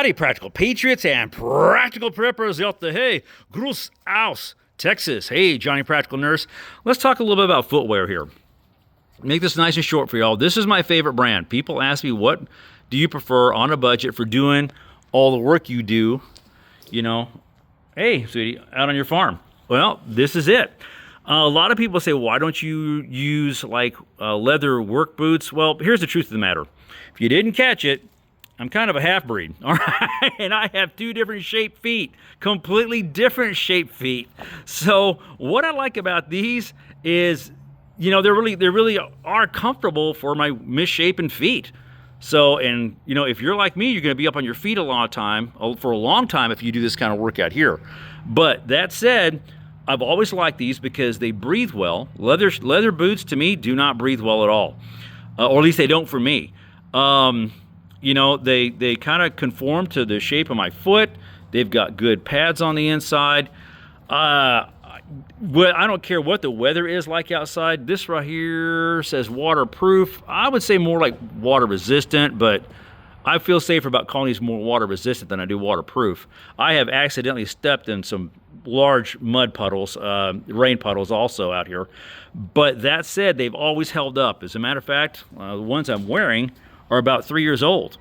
Howdy, Practical Patriots and Practical Preppers out there. Hey, Gruß aus Texas. Hey, Johnny Practical Nurse. Let's talk a little bit about footwear here. Make this nice and short for y'all. This is my favorite brand. People ask me, what do you prefer on a budget for doing all the work you do, you know, hey, sweetie, out on your farm? Well, this is it. A lot of people say, why don't you use like leather work boots? Well, here's the truth of the matter. If you didn't catch it, I'm kind of a half-breed, all right? And I have two different shaped feet, completely different shaped feet. So what I like about these is, you know, they really are comfortable for my misshapen feet. So, and you know, if you're like me, you're going to be up on your feet for a long time if you do this kind of workout here. But that said, I've always liked these because they breathe well. Leather boots to me do not breathe well at all, or at least they don't for me. You know, they kind of conform to the shape of my foot. They've got good pads on the inside. I don't care what the weather is like outside. This right here says waterproof. I would say more like water resistant, but I feel safer about calling these more water resistant than I do waterproof. I have accidentally stepped in some large mud puddles, rain puddles also out here. But that said, they've always held up. As a matter of fact, the ones I'm wearing are about 3 years old.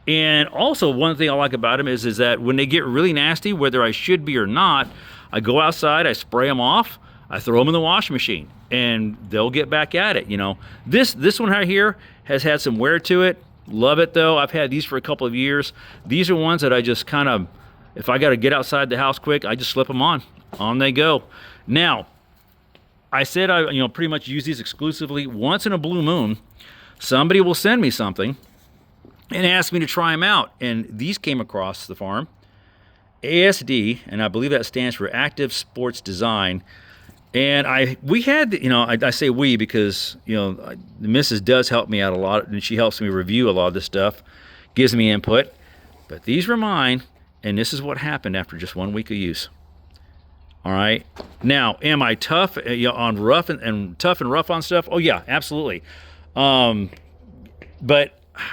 And also one thing I like about them is that when they get really nasty, whether I should be or not, I go outside, I spray them off, I throw them in the washing machine, and they'll get back at it, you know. This one right here has had some wear to it. Love it though. I've had these for a couple of years. These are ones that I just kind of, if I got to get outside the house quick, I just slip them on. On they go. Now, I said I pretty much use these exclusively. Once in a blue moon, somebody will send me something and ask me to try them out. And these came across the farm. ASD, and I believe that stands for Active Sports Design. And we had, I say we because, the missus does help me out a lot, and she helps me review a lot of this stuff, gives me input. But these were mine, and this is what happened after just 1 week of use. All right. Now, am I tough on rough and tough and rough on stuff? Oh yeah, absolutely. But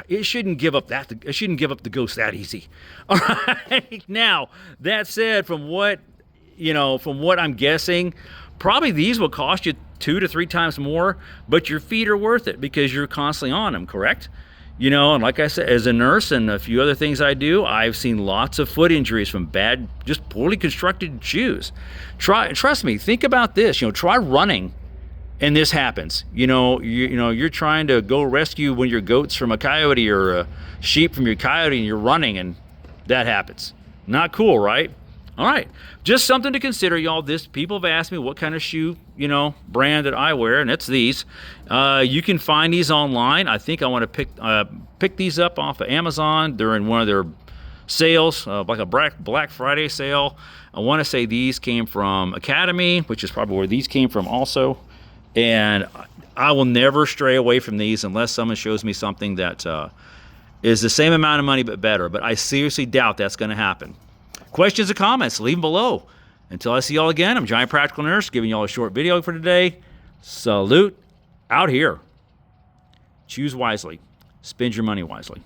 it shouldn't give up the ghost that easy. All right. Now, that said, from what I'm guessing, probably these will cost you 2 to 3 times more, but your feet are worth it because you're constantly on them, correct? And like I said, as a nurse and a few other things I do, I've seen lots of foot injuries from bad, just poorly constructed shoes. Trust me, think about this, try running and this happens. You're trying to go rescue one of your goats from a coyote or a sheep from your coyote and you're running and that happens. Not cool, right? All right, just something to consider, y'all. People have asked me what kind of shoe, brand that I wear, and it's these. You can find these online. I think I want to pick these up off of Amazon. They're in one of their sales, like a Black Friday sale. I want to say these came from Academy, which is probably where these came from also. And I will never stray away from these unless someone shows me something that is the same amount of money but better. But I seriously doubt that's going to happen. Questions or comments, leave them below. Until I see y'all again, I'm Giant Practical Nurse giving y'all a short video for today. Salute out here. Choose wisely. Spend your money wisely.